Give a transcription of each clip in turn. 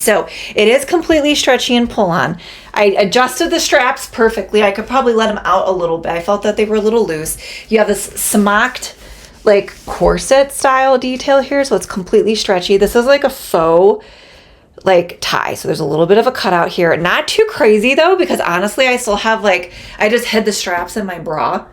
So it is completely stretchy and pull on. I adjusted the straps perfectly. I could probably let them out a little bit. I felt that they were a little loose. You have this smocked like corset style detail here, so it's completely stretchy. This is like a faux like tie, so there's a little bit of a cutout here. Not too crazy though, because honestly I still have like, I just hid the straps in my bra.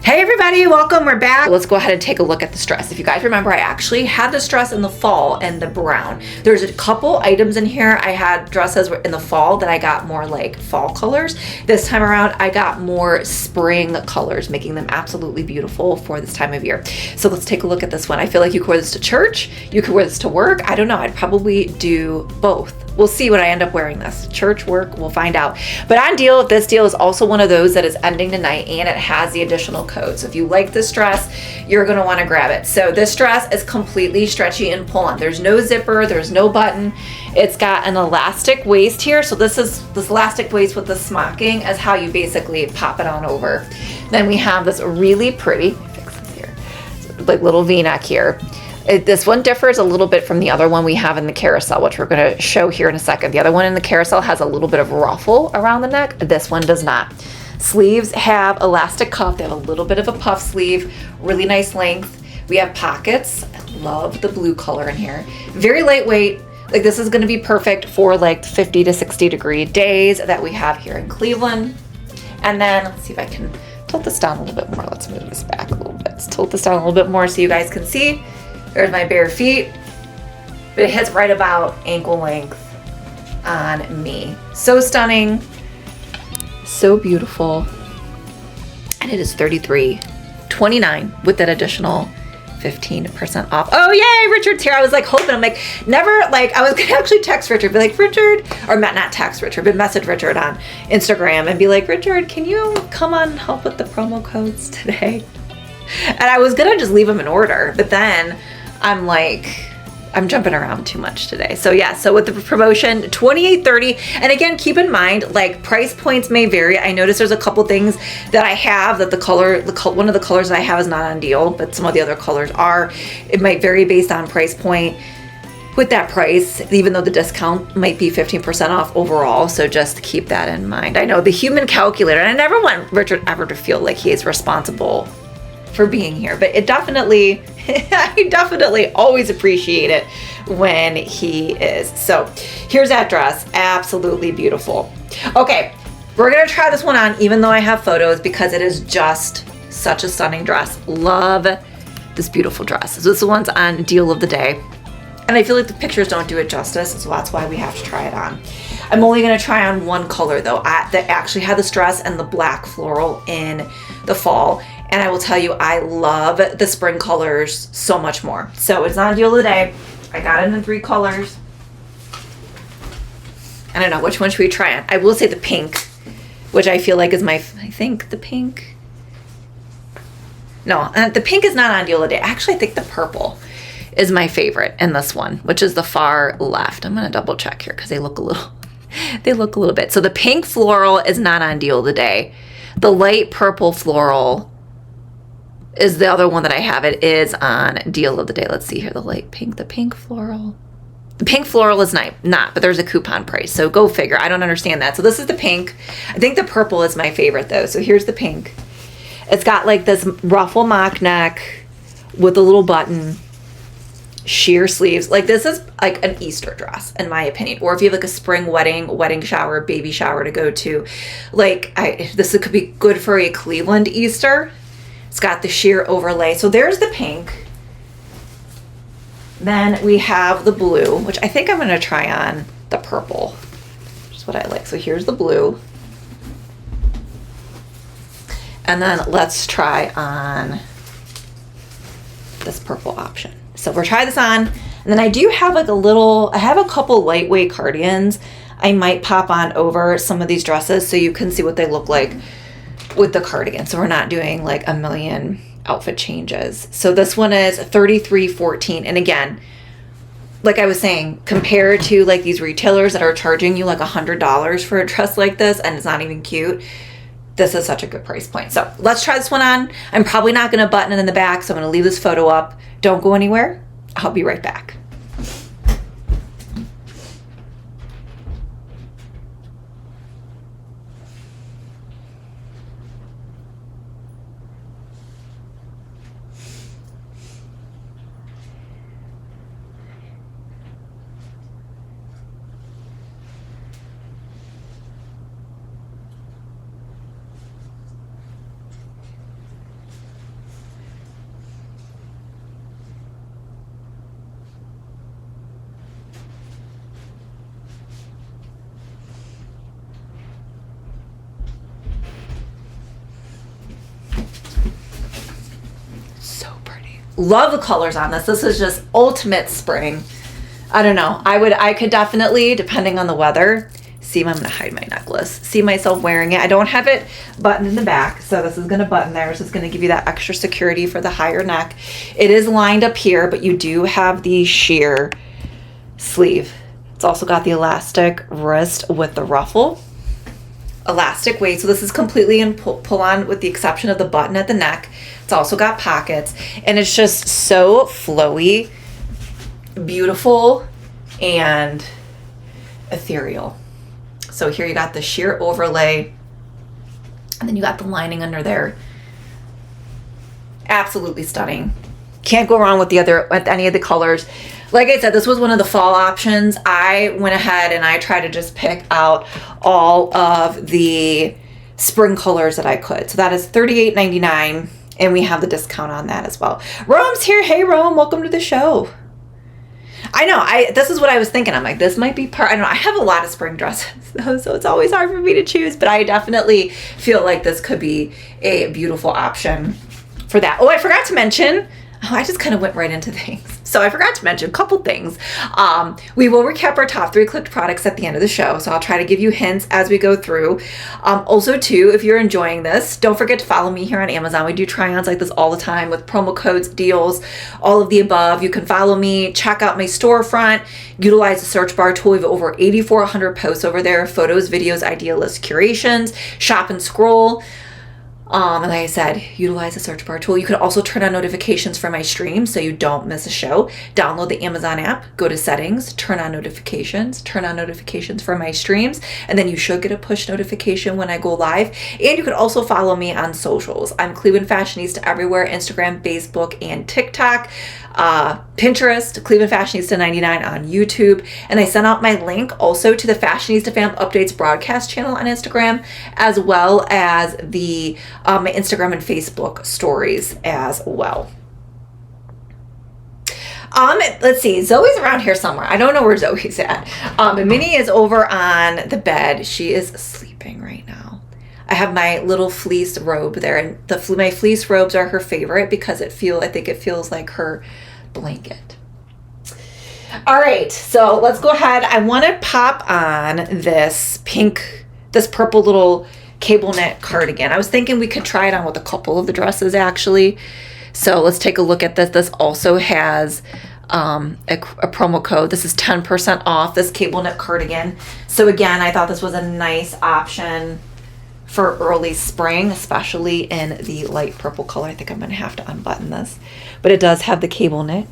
Hey everybody, welcome, we're back. Let's go ahead and take a look at this dress. If you guys remember, I actually had this dress in the fall in the brown. There's a couple items in here. I had dresses in the fall that I got more like fall colors. This time around, I got more spring colors, making them absolutely beautiful for this time of year. So let's take a look at this one. I feel like you could wear this to church, you could wear this to work. I don't know, I'd probably do both. We'll see what I end up wearing this. Church, work, we'll find out. But on deal, this deal is also one of those that is ending tonight and it has the additional code. So if you like this dress, you're gonna wanna grab it. So this dress is completely stretchy and pull on. There's no zipper, there's no button. It's got an elastic waist here. So this elastic waist with the smocking is how you basically pop it on over. Then we have this really pretty, fix this here, like little V-neck here. This one differs a little bit from the other one we have in the carousel, which we're going to show here in a second. The other one in the carousel has a little bit of ruffle around the neck. This one does not. Sleeves have elastic cuff. They have a little bit of a puff sleeve, really nice length. We have pockets. I love the blue color in here. Very lightweight. Like this is going to be perfect for like 50 to 60 degree days that we have here in Cleveland. And then let's see if I can tilt this down a little bit more. Let's move this back a little bit. Let's tilt this down a little bit more so you guys can see. There's my bare feet, but it hits right about ankle length on me. So stunning, so beautiful. And it is $33.29 with that additional 15% off. Oh yay, Richard's here. I was like hoping, I'm like, never, like I was gonna actually text Richard, be like, Richard, or not text Richard, but message Richard on Instagram and be like, Richard, can you come on help with the promo codes today? And I was gonna just leave them in order, but then I'm like, I'm jumping around too much today. So yeah, so with the promotion, $28.30. And again, keep in mind, like price points may vary. I noticed there's a couple things that I have that one of the colors that I have is not on deal, but some of the other colors are. It might vary based on price point with that price, even though the discount might be 15% off overall. So just keep that in mind. I know the human calculator, and I never want Richard ever to feel like he is responsible for being here, but it definitely, I definitely always appreciate it when he is. So here's that dress, absolutely beautiful. Okay, we're gonna try this one on even though I have photos because it is just such a stunning dress. Love this beautiful dress. So this one's on deal of the day. And I feel like the pictures don't do it justice, so that's why we have to try it on. I'm only gonna try on one color though. That actually had this dress and the black floral in the fall. And I will tell you, I love the spring colors so much more. So it's not a deal of the day. I got it in 3 colors. I don't know, which one should we try on? I will say the pink, which I feel like is I think the pink. No, the pink is not on deal of the day. Actually, I think the purple is my favorite in this one, which is the far left. I'm gonna double check here because they look a little bit. So the pink floral is not on deal of the day. The light purple floral is the other one that I have. It is on deal of the day. Let's see here, the light pink, the pink floral. The pink floral is not, but there's a coupon price. So go figure, I don't understand that. So this is the pink. I think the purple is my favorite though. So here's the pink. It's got like this ruffle mock neck with a little button, sheer sleeves. Like this is like an Easter dress in my opinion. Or if you have like a spring wedding shower, baby shower to go to, like this could be good for a Cleveland Easter. It's got the sheer overlay. So there's the pink. Then we have the blue, which I think I'm gonna try on the purple, which is what I like. So here's the blue. And then let's try on this purple option. So we'll try this on. And then I do have like I have a couple lightweight cardigans I might pop on over some of these dresses so you can see what they look like with the cardigan. So we're not doing like a million outfit changes. So this one is $33.14. And again, like I was saying, compared to like these retailers that are charging you like $100 for a dress like this and it's not even cute, this is such a good price point. So let's try this one on. I'm probably not going to button it in the back, so I'm going to leave this photo up. Don't go anywhere. I'll be right back. Love the colors on this. This is just ultimate spring. I don't know. I could definitely, depending on the weather, see, I'm going to hide my necklace, see myself wearing it. I don't have it buttoned in the back, so this is going to button there. So it's going to give you that extra security for the higher neck. It is lined up here, but you do have the sheer sleeve. It's also got the elastic wrist with the ruffle. Elastic waist, so this is completely in pull on with the exception of the button at the neck. It's also got pockets, and it's just so flowy, beautiful, and ethereal. So here you got the sheer overlay, and then you got the lining under there. Absolutely stunning. Can't go wrong with any of the colors. Like I said, this was one of the fall options. I went ahead and I tried to just pick out all of the spring colors that I could. So that is $38.99, and we have the discount on that as well. Rome's here. Hey, Rome, welcome to the show. I know, this is what I was thinking. I'm like, this might be I don't know, I have a lot of spring dresses, so it's always hard for me to choose, but I definitely feel like this could be a beautiful option for that. Oh, I forgot to mention, I just kind of went right into things. So I forgot to mention a couple things. We will recap our top 3 clicked products at the end of the show. So I'll try to give you hints as we go through. Also too, if you're enjoying this, don't forget to follow me here on Amazon. We do try-ons like this all the time with promo codes, deals, all of the above. You can follow me, check out my storefront, utilize the search bar tool. We have over 8,400 posts over there, photos, videos, idea list curations, shop and scroll. And like I said, utilize the search bar tool. You could also turn on notifications for my streams so you don't miss a show. Download the Amazon app, go to settings, turn on notifications for my streams, and then you should get a push notification when I go live. And you could also follow me on socials. I'm Cleveland Fashionista everywhere, Instagram, Facebook, and TikTok. Pinterest, Cleveland Fashionista 99 on YouTube, and I sent out my link also to the Fashionista Fam Updates broadcast channel on Instagram, as well as the my Instagram and Facebook stories as well. Let's see, Zoe's around here somewhere. I don't know where Zoe's at. Minnie is over on the bed. She is sleeping right now. I have my little fleece robe there, and my fleece robes are her favorite because I think it feels like her blanket. All right, so let's go ahead. I want to pop on this purple little cable knit cardigan. I was thinking we could try it on with a couple of the dresses actually. So let's take a look at this. This also has a promo code. This is 10% off this cable knit cardigan. So again, I thought this was a nice option for early spring, especially in the light purple color. I think I'm gonna have to unbutton this, but it does have the cable knit.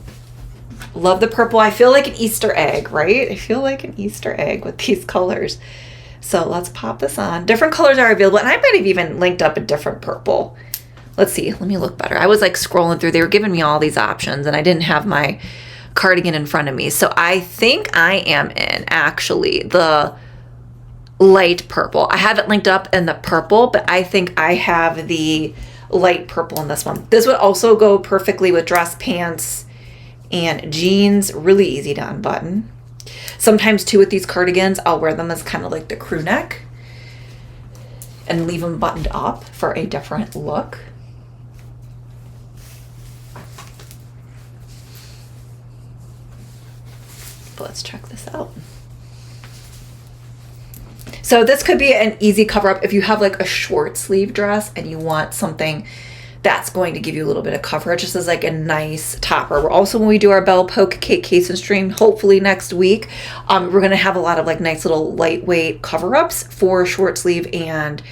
Love the purple. I feel like an Easter egg, right? I feel like an Easter egg with these colors. So let's pop this on. Different colors are available, and I might have even linked up a different purple. Let's see, let me look better. I was like scrolling through, they were giving me all these options and I didn't have my cardigan in front of me. So I think I am in actually the light purple. I have it linked up in the purple, but I think I have the light purple in this one. This would also go perfectly with dress pants and jeans. Really easy to unbutton. Sometimes too with these cardigans, I'll wear them as kind of like the crew neck and leave them buttoned up for a different look. But let's check this out. So this could be an easy cover up if you have like a short sleeve dress and you want something that's going to give you a little bit of coverage. This is like a nice topper. We're also, when we do our Belle Poke Cake Case and Stream, hopefully next week, we're going to have a lot of like nice little lightweight cover-ups for short sleeve and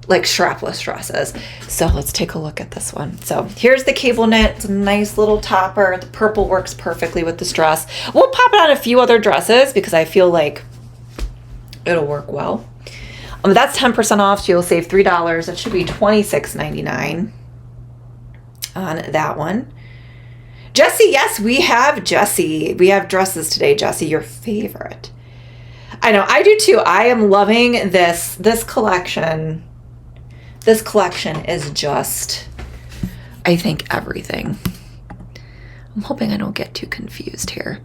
like strapless dresses. So let's take a look at this one. So here's the cable knit. It's a nice little topper. The purple works perfectly with this dress. We'll pop it on a few other dresses because I feel like it'll work well. That's 10% off, so you'll save $3. It should be $26.99 on that one. Jessie, yes, we have Jessie. We have dresses today, Jessie, your favorite. I know, I do too. I am loving this collection. This collection is just, I think, everything. I'm hoping I don't get too confused here.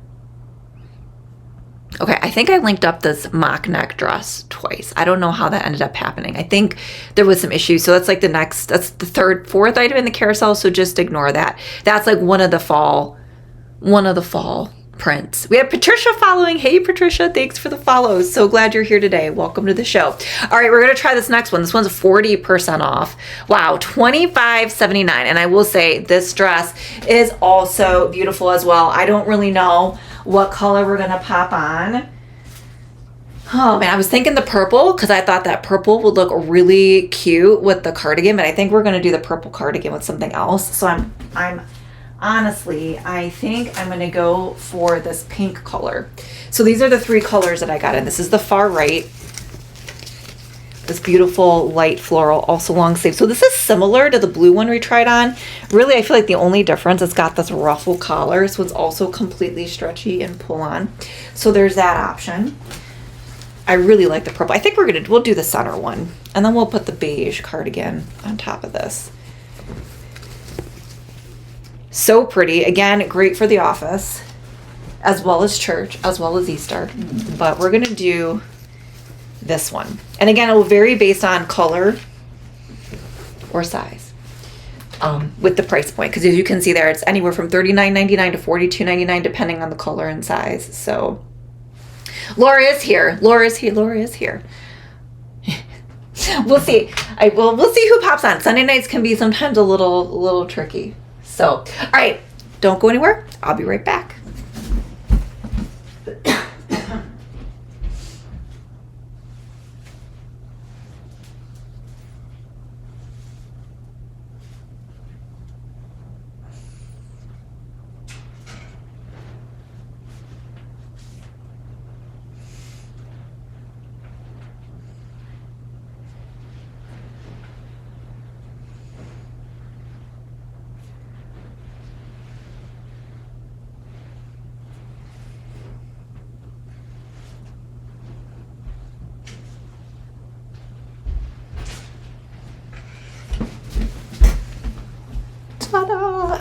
Okay, I think I linked up this mock neck dress twice. I don't know how that ended up happening. I think there was some issues. So that's like that's the fourth item in the carousel. So just ignore that. That's like one of the fall prints. We have Patricia following. Hey, Patricia, thanks for the follows. So glad you're here today. Welcome to the show. All right, we're going to try this next one. This one's 40% off. Wow, $25.79. And I will say this dress is also beautiful as well. I don't really know what color we're gonna pop on. Oh man, I was thinking the purple because I thought that purple would look really cute with the cardigan, but I think we're gonna do the purple cardigan with something else. So I'm honestly, I think I'm gonna go for this pink color. So these are the three colors that I got in. This is the far right. This beautiful light floral, also long sleeve. So this is similar to the blue one we tried on. Really, I feel like the only difference, it's got this ruffle collar, so it's also completely stretchy and pull on. So there's that option. I really like the purple. I think we'll do the center one, and then we'll put the beige cardigan on top of this. So pretty. Again, great for the office, as well as church, as well as Easter. But we're gonna do this one. And again, it will vary based on color or size with the price point. Because as you can see there, it's anywhere from $39.99 to $42.99 depending on the color and size. So Laura is here. Laura is here. Laura is here. We'll see. We'll see who pops on. Sunday nights can be sometimes a little tricky. So, all right, don't go anywhere. I'll be right back.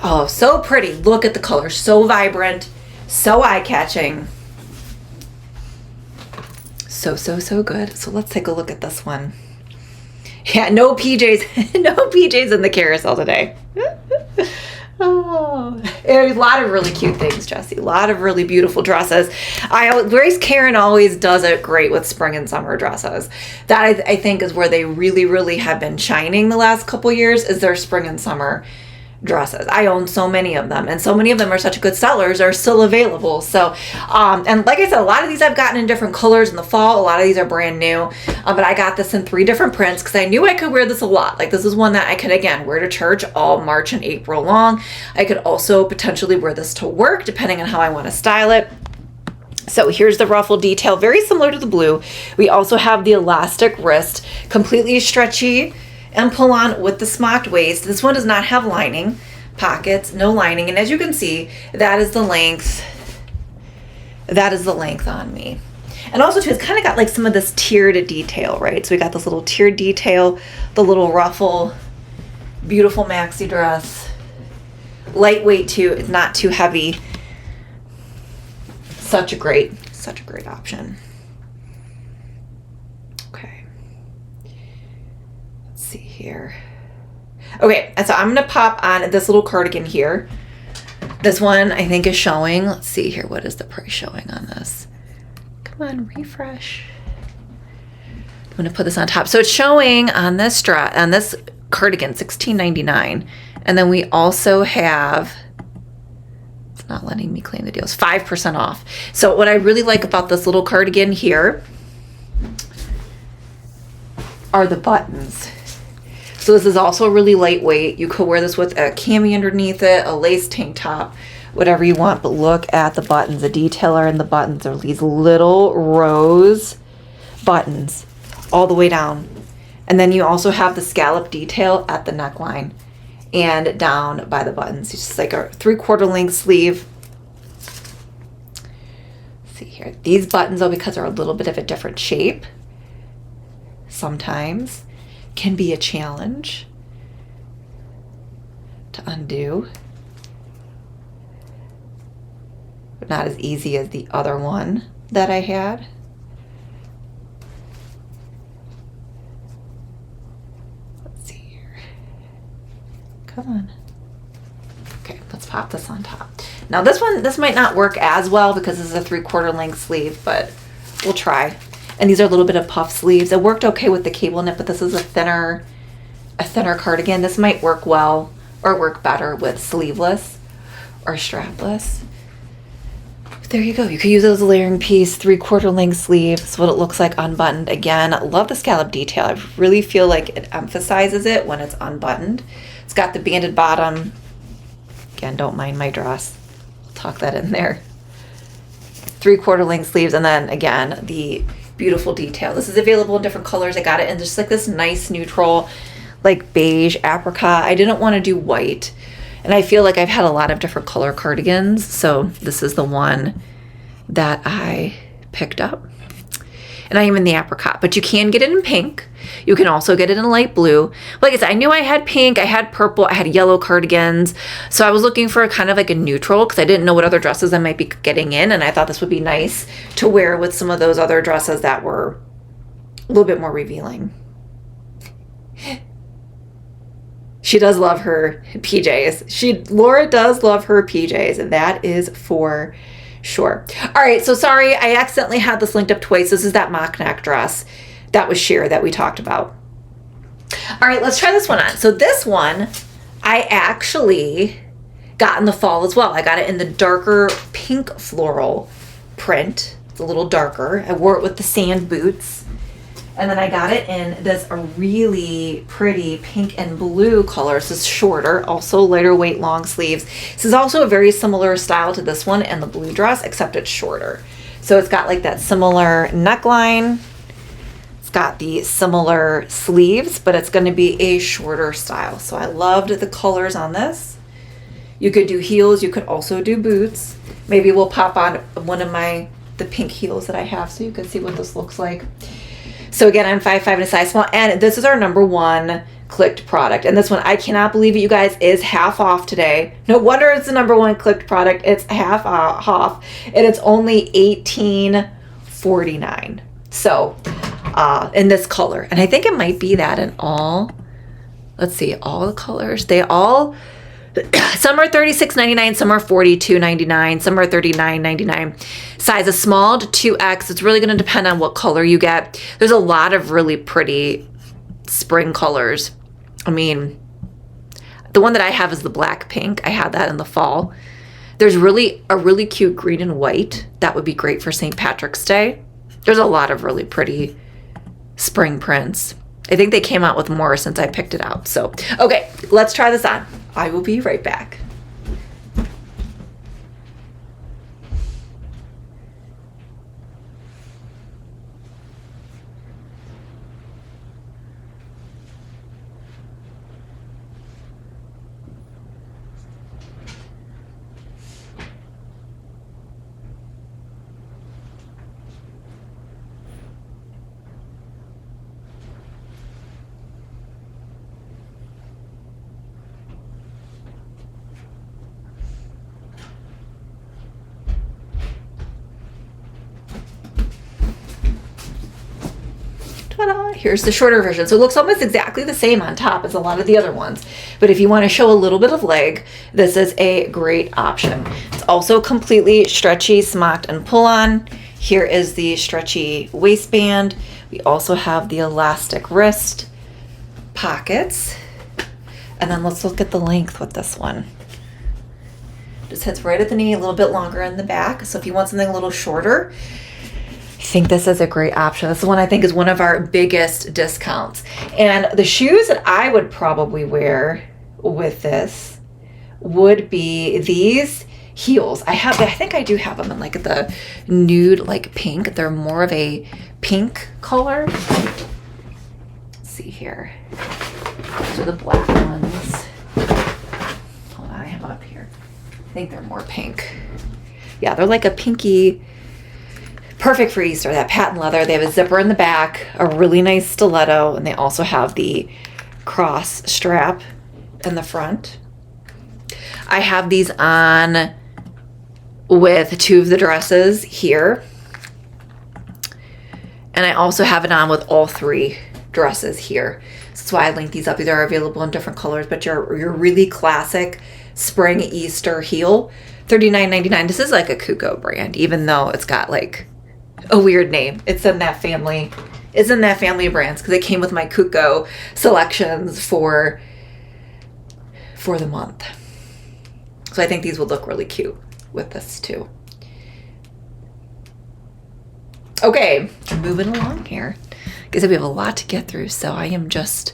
Oh, so pretty. Look at the color. So vibrant. So eye-catching. So good. So let's take a look at this one. Yeah, no PJs. No PJs in the carousel today. Oh, there's a lot of really cute things, Jessie. A lot of really beautiful dresses. KARIN always does it great with spring and summer dresses. That I think is where they really have been shining the last couple years, is their spring and summer dresses. I own so many of them, and so many of them are such good sellers, are still available. So and like I said, a lot of these I've gotten in different colors in the fall. A lot of these are brand new, but I got this in 3 different prints because I knew I could wear this a lot. Like, this is one that I could, again, wear to church all March and April long. I could also potentially wear this to work depending on how I want to style it. So here's the ruffle detail, very similar to the blue. We also have the elastic wrist, completely stretchy and pull on with the smocked waist. This one does not have lining, pockets, no lining. And as you can see, that is the length. That is the length on me. And also too, it's kind of got like some of this tiered detail, right? So we got this little tiered detail, the little ruffle, beautiful maxi dress, lightweight too. It's not too heavy. Such a great option. Okay. Let's see here. Okay, and so I'm gonna pop on this little cardigan here. This one I think is showing. Let's see here. What is the price showing on this? Come on, refresh. I'm gonna put this on top. So it's showing on this dress, on this cardigan, $16.99. And then we also have, it's not letting me claim the deals, 5% off. So what I really like about this little cardigan here are the buttons. So this is also really lightweight. You could wear this with a cami underneath it, a lace tank top, whatever you want. But look at the buttons. The detailer in the buttons are these little rose buttons all the way down. And then you also have the scallop detail at the neckline and down by the buttons. It's just like a 3/4 length sleeve. Let's see here. These buttons, though, because they're a little bit of a different shape, sometimes can be a challenge to undo. But not as easy as the other one that I had. Let's see here. Come on. Okay, let's pop this on top. Now this might not work as well because this is a 3/4 length sleeve, but we'll try. And these are a little bit of puff sleeves. It worked okay with the cable knit, but this is a thinner cardigan. This might work well or work better with sleeveless or strapless. But there you go. You could use it as a layering piece, 3/4 length sleeve. That's what it looks like unbuttoned. Again, love the scallop detail. I really feel like it emphasizes it when it's unbuttoned. It's got the banded bottom. Again, don't mind my dress. I'll tuck that in there. 3/4 length sleeves, and then again, the beautiful detail. This is available in different colors. I got it in just like this nice neutral, like beige apricot. I didn't want to do white, and I feel like I've had a lot of different color cardigans, so this is the one that I picked up. And I am in the apricot, but you can get it in pink. You can also get it in light blue. Like I said, I knew I had pink, I had purple, I had yellow cardigans. So I was looking for kind of like a neutral because I didn't know what other dresses I might be getting in. And I thought this would be nice to wear with some of those other dresses that were a little bit more revealing. She does love her PJs. Laura does love her PJs, and that is for sure. All right, so sorry, I accidentally had this linked up twice. This is that mock neck dress that was sheer that we talked about. All right, let's try this one on. So this one, I actually got in the fall as well. I got it in the darker pink floral print. It's a little darker. I wore it with the sand boots. And then I got it in this really pretty pink and blue color. This is shorter, also lighter weight long sleeves. This is also a very similar style to this one and the blue dress, except it's shorter. So it's got like that similar neckline. It's got the similar sleeves, but it's going to be a shorter style. So I loved the colors on this. You could do heels. You could also do boots. Maybe we'll pop on one of the pink heels that I have so you can see what this looks like. So again, I'm 5'5" and a size small, and this is our #1 clicked product. And this one, I cannot believe it, you guys, is half off today. No wonder it's the #1 clicked product. It's half off, and it's only $18.49. So, in this color, and I think it might be that in all. Let's see, all the colors. They all. Some are $36.99, some are $42.99, some are $39.99. Size is small to 2X. It's really going to depend on what color you get. There's a lot of really pretty spring colors. I mean, the one that I have is the black pink. I had that in the fall. There's a really cute green and white. That would be great for St. Patrick's Day. There's a lot of really pretty spring prints. I think they came out with more since I picked it out. So, okay, let's try this on. I will be right back. Here's the shorter version. So it looks almost exactly the same on top as a lot of the other ones. But if you want to show a little bit of leg, this is a great option. It's also completely stretchy, smocked, and pull-on. Here is the stretchy waistband. We also have the elastic wrist pockets. And then let's look at the length with this one. Just hits right at the knee, a little bit longer in the back. So if you want something a little shorter, I think this is a great option. This is one I think is one of our biggest discounts. And the shoes that I would probably wear with this would be these heels. I think I do have them in like the nude, like pink. They're more of a pink color. Let's see here. These are the black ones. Hold on, I have them up here. I think they're more pink. Yeah, they're like a pinky, perfect for Easter, that patent leather. They have a zipper in the back, a really nice stiletto, and they also have the cross strap in the front. I have these on with two of the dresses here. And I also have it on with all three dresses here. That's why I linked these up. These are available in different colors, but your really classic spring Easter heel, $39.99. This is like a Kuko brand, even though it's got like a weird name. It's in that family. It's in that family of brands because it came with my Kuko selections for the month. So I think these would look really cute with this too. Okay, moving along here. Because we have a lot to get through, so I am just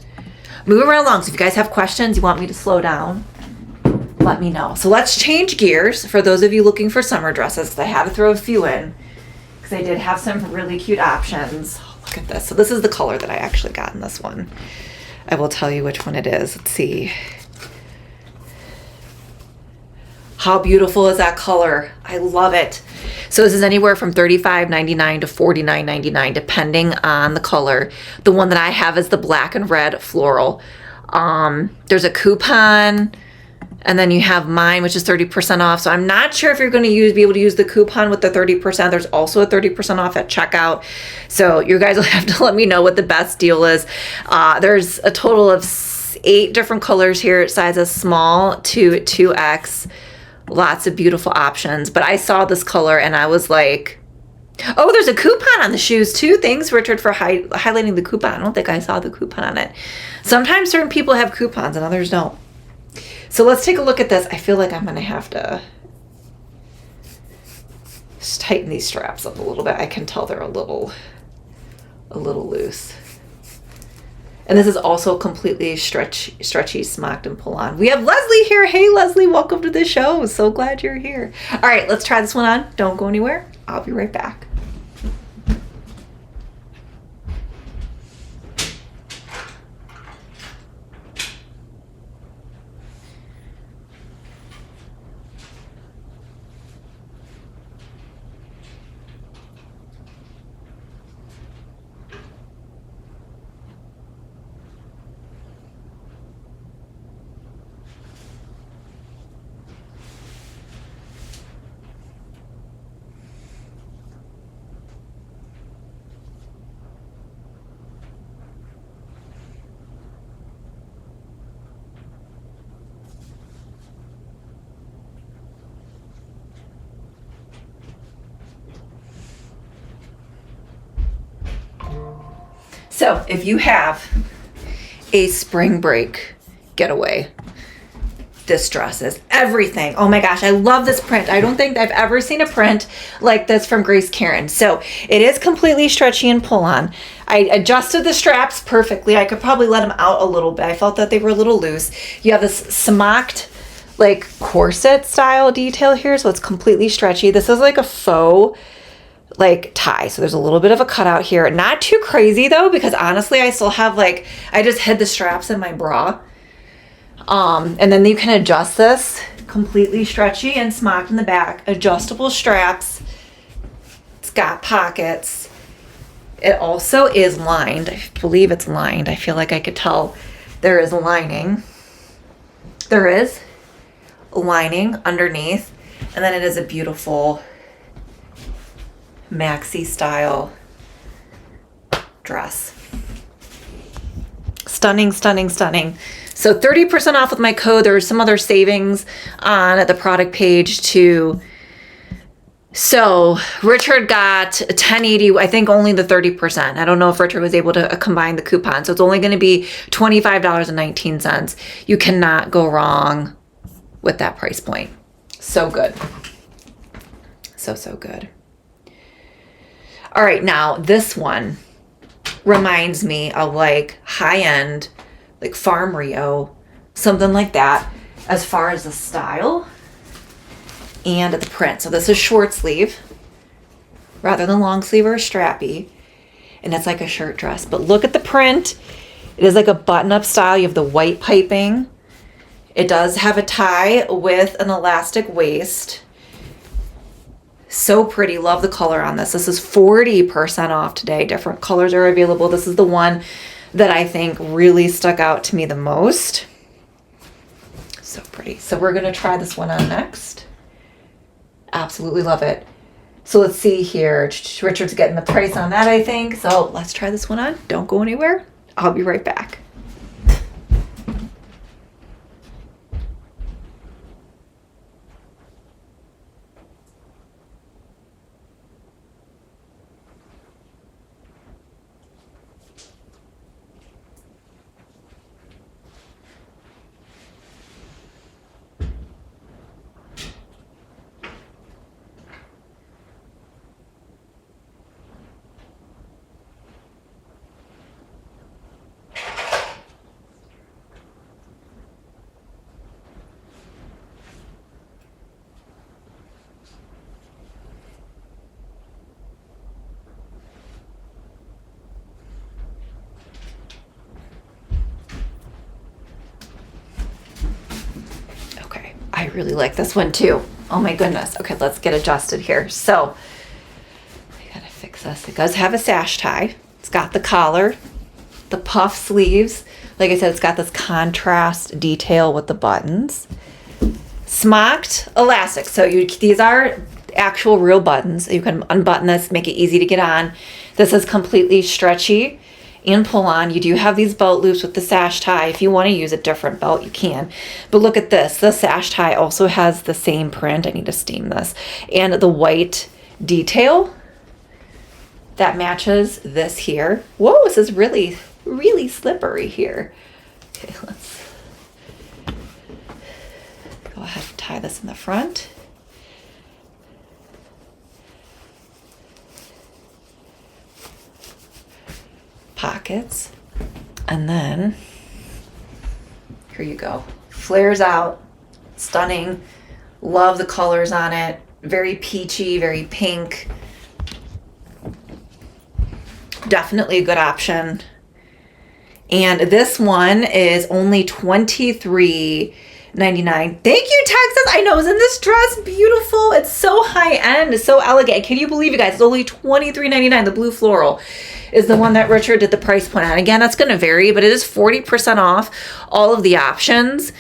moving right along. So if you guys have questions, you want me to slow down, let me know. So let's change gears for those of you looking for summer dresses, because I had to throw a few in, because I did have some really cute options. Oh, look at this. So this is the color that I actually got in this one. I will tell you which one it is. Let's see. How beautiful is that color? I love it. So this is anywhere from $35.99 to $49.99, depending on the color. The one that I have is the black and red floral. There's a coupon, and then you have mine, which is 30% off. So I'm not sure if you're going to be able to use the coupon with the 30%. There's also a 30% off at checkout. So you guys will have to let me know what the best deal is. There's a total of 8 different colors here, sizes small to 2X. Lots of beautiful options, but I saw this color and I was like, oh, there's a coupon on the shoes too. Thanks, Richard, for highlighting the coupon. I don't think I saw the coupon on it. Sometimes certain people have coupons and others don't. So let's take a look at this. I feel like I'm going to have to just tighten these straps up a little bit. I can tell they're a little loose. And this is also completely stretchy, smocked, and pull on. We have Leslie here. Hey, Leslie, welcome to the show. So glad you're here. All right, let's try this one on. Don't go anywhere. I'll be right back. So if you have a spring break getaway, this dress is everything. Oh my gosh, I love this print. I don't think I've ever seen a print like this from KARIN. So it is completely stretchy and pull on. I adjusted the straps perfectly. I could probably let them out a little bit. I felt that they were a little loose. You have this smocked like corset style detail here, so it's completely stretchy. This is like a faux like tie, so there's a little bit of a cutout here. Not too crazy though, because honestly I still have like, I just hid the straps in my bra. And then you can adjust this, completely stretchy and smocked in the back, adjustable straps. It's got pockets. It also is lined. I believe it's lined. I feel like I could tell there is lining. There is lining underneath, and then it is a beautiful Maxi style dress. Stunning, stunning, stunning. So 30% off with my code. There's some other savings on the product page to So Richard got 1080, I think only the 30%. I don't know if Richard was able to combine the coupon. So it's only going to be $25.19. You cannot go wrong with that price point. So good. So good. All right, now this one reminds me of like high-end, like Farm Rio, something like that, as far as the style and the print. So this is short sleeve rather than long sleeve or strappy, and it's like a shirt dress. But look at the print. It is like a button-up style. You have the white piping. It does have a tie with an elastic waist. So pretty. Love the color on this. This is 40% off today. Different colors are available. This is the one that I think really stuck out to me the most. So pretty. So we're going to try this one on next. Absolutely love it. So let's see here. Richard's getting the price on that, I think. So let's try this one on. Don't go anywhere. I'll be right back. I really like this one too. Oh my goodness. Okay, let's get adjusted here. So I gotta fix this. It does have a sash tie. It's got the collar, the puff sleeves. Like I said, it's got this contrast detail with the buttons. Smocked elastic. So these are actual real buttons. You can unbutton this, make it easy to get on. This is completely stretchy and pull on. You do have these belt loops with the sash tie. If you want to use a different belt, you can. But look at this. The sash tie also has the same print. I need to steam this. And the white detail that matches this here. Whoa, this is really, really slippery here. Okay, let's go ahead and tie this in the front. Pockets, and then here you go. Flares out, stunning. Love the colors on it. Very peachy, very pink. Definitely a good option. And this one is only $23.99. Thank you, Texas. I know, isn't this dress beautiful? It's so high end, it's so elegant. Can you believe it, guys? It's only $23.99. The blue floral is the one that Richard did the price point on. Again, that's going to vary, but it is 40% off all of the options.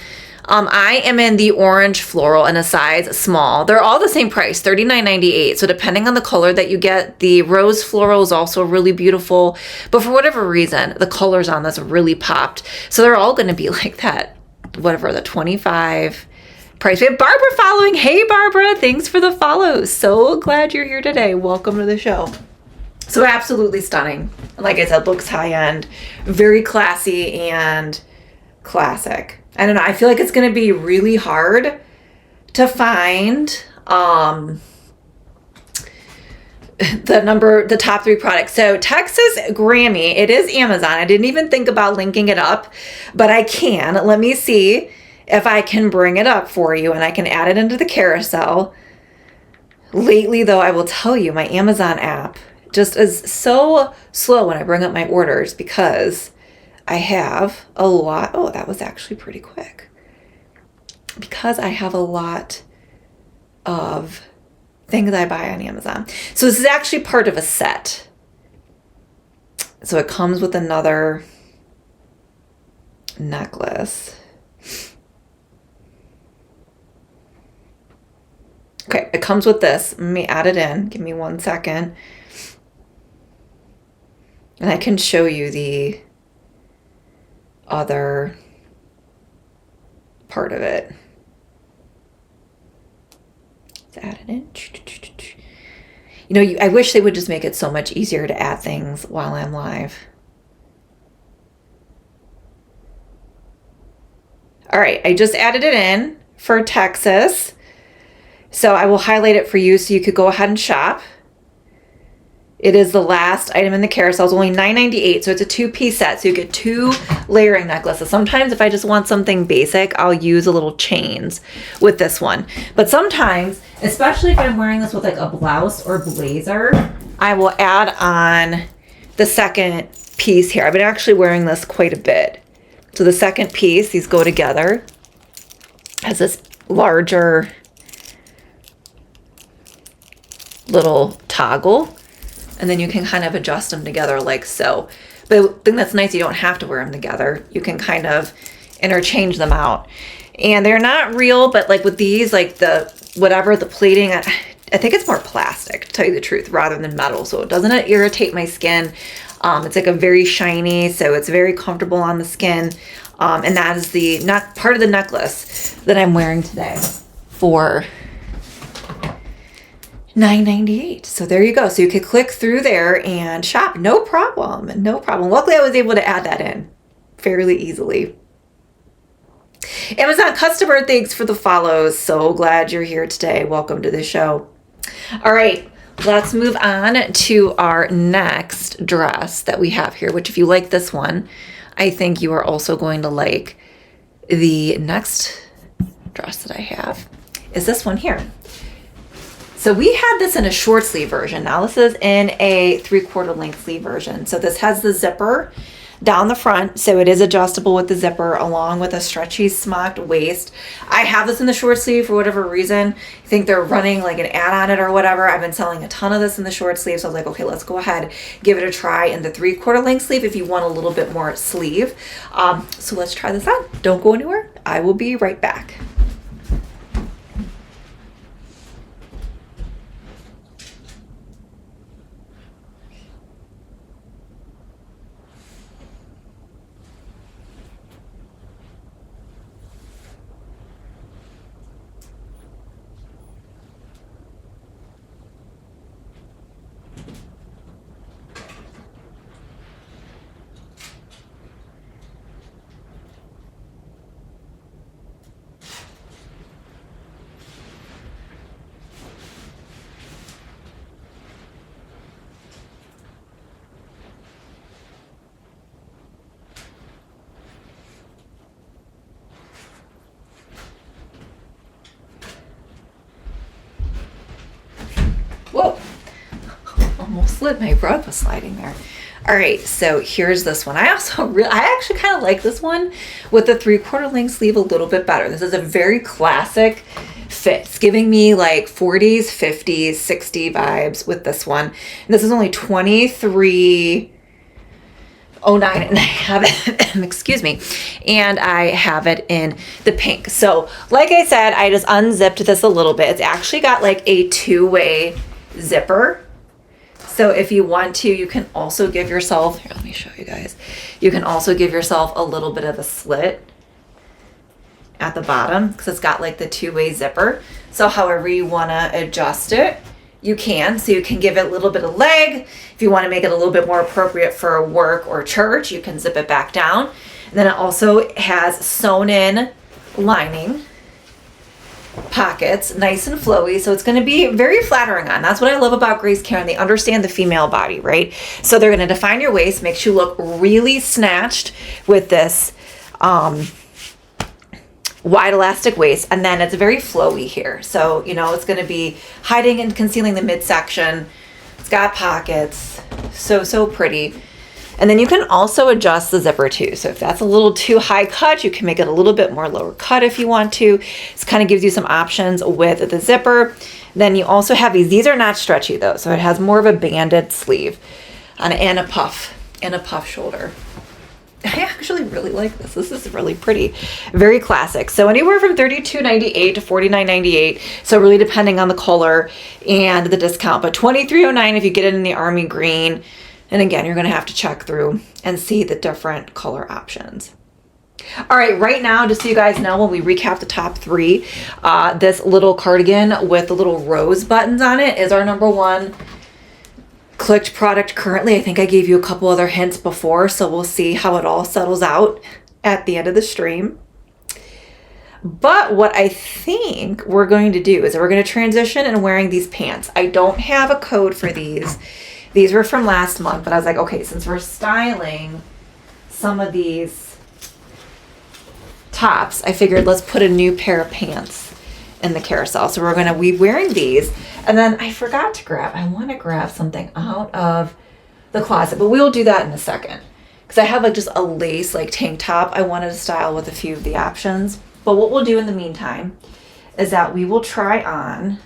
I am in the orange floral in a size small. They're all the same price, $39.98. So depending on the color that you get, the rose floral is also really beautiful. But for whatever reason, the colors on this really popped. So they're all going to be like that, whatever, the 25 price. We have Barbara following. Hey, Barbara, thanks for the follow. So glad you're here today. Welcome to the show. So absolutely stunning. Like I said, looks high end, very classy and classic. I don't know. I feel like it's going to be really hard to find the top 3 products. So Texas Grammy, it is Amazon. I didn't even think about linking it up, but I can. Let me see if I can bring it up for you and I can add it into the carousel. Lately, though, I will tell you, my Amazon app just is so slow when I bring up my orders because I have a lot. Oh, that was actually pretty quick. Because I have a lot of things I buy on Amazon. So this is actually part of a set. So it comes with another necklace. Okay, it comes with this. Let me add it in. Give me 1 second. And I can show you the other part of it. Let's add it in. You know, I wish they would just make it so much easier to add things while I'm live. All right, I just added it in for Texas. So I will highlight it for you so you could go ahead and shop. It is the last item in the carousel. It's only $9.98, so it's a 2-piece set. So you get 2 layering necklaces. Sometimes if I just want something basic, I'll use a little chains with this one. But sometimes, especially if I'm wearing this with like a blouse or blazer, I will add on the second piece here. I've been actually wearing this quite a bit. So the second piece, these go together, has this larger little toggle, and then you can kind of adjust them together like so. But the thing that's nice, you don't have to wear them together. You can kind of interchange them out. And they're not real, but like with these, like the plating, I think it's more plastic, to tell you the truth, rather than metal. So it doesn't irritate my skin. It's like a very shiny, so it's very comfortable on the skin. And that is the part of the necklace that I'm wearing today for $9.98. So there you go. So you could click through there and shop. No problem. No problem. Luckily, I was able to add that in fairly easily. Amazon customer, thanks for the follows. So glad you're here today. Welcome to the show. All right. Let's move on to our next dress that we have here, which if you like this one, I think you are also going to like the next dress that I have is this one here. So we had this in a short sleeve version. Now this is in a 3/4 length sleeve version. So this has the zipper down the front, so it is adjustable with the zipper along with a stretchy smocked waist. I have this in the short sleeve for whatever reason. I think they're running like an ad on it or whatever. I've been selling a ton of this in the short sleeve, so I was like, okay, let's go ahead, give it a try in the 3/4 length sleeve if you want a little bit more sleeve. So let's try this on. Don't go anywhere. I will be right back. Whoa, almost slid. My rug was sliding there. All right, so here's this one. I actually kind of like this one with the 3/4 length sleeve a little bit better. This is a very classic fit. It's giving me like 40s, 50s, 60 vibes with this one. And this is only $23.09, and I have it, excuse me, and I have it in the pink. So like I said, I just unzipped this a little bit. It's actually got like a 2-way zipper. So if you want to, you can also give yourself, here, let me show you guys. You can also give yourself a little bit of a slit at the bottom because it's got like the 2-way zipper. So however you want to adjust it, you can. So you can give it a little bit of leg. If you want to make it a little bit more appropriate for work or church, you can zip it back down. And then it also has sewn in lining pockets, nice and flowy, so it's going to be very flattering on. That's what I love about Grace KARIN. They understand the female body, right? So they're going to define your waist, makes you look really snatched with this wide elastic waist, and then it's very flowy here. So, you know, it's going to be hiding and concealing the midsection. It's got pockets, so pretty. And then you can also adjust the zipper too. So if that's a little too high cut, you can make it a little bit more lower cut if you want to. This kind of gives you some options with the zipper. Then you also have these are not stretchy though. So it has more of a banded sleeve and a puff shoulder. I actually really like this. This is really pretty, very classic. So anywhere from $32.98 to $49.98. So really depending on the color and the discount, but $23.09 if you get it in the army green. And again, you're going to have to check through and see the different color options. All right, right now, just so you guys know, when we recap the top 3, this little cardigan with the little rose buttons on it is our #1 clicked product currently. I think I gave you a couple other hints before, so we'll see how it all settles out at the end of the stream. But what I think we're going to do is we're going to transition and wearing these pants. I don't have a code for these. These were from last month, but I was like, okay, since we're styling some of these tops, I figured let's put a new pair of pants in the carousel. So we're going to be wearing these. And then I forgot to I want to grab something out of the closet, but we'll do that in a second. Because I have like just a lace like tank top I wanted to style with a few of the options. But what we'll do in the meantime is that we will try on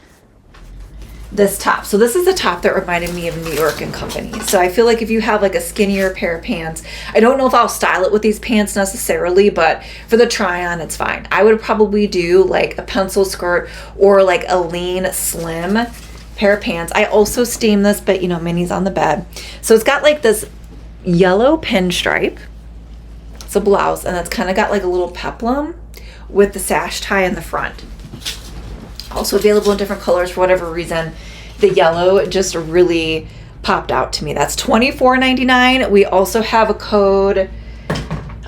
this top. So this is a top that reminded me of New York and Company. So I feel like if you have like a skinnier pair of pants, I don't know if I'll style it with these pants necessarily, but for the try on, it's fine. I would probably do like a pencil skirt or like a lean slim pair of pants. I also steam this, but you know, Minnie's on the bed. So it's got like this yellow pinstripe. It's a blouse, and it's kind of got like a little peplum with the sash tie in the front. Also available in different colors for whatever reason. The yellow just really popped out to me. That's $24.99. We also have a code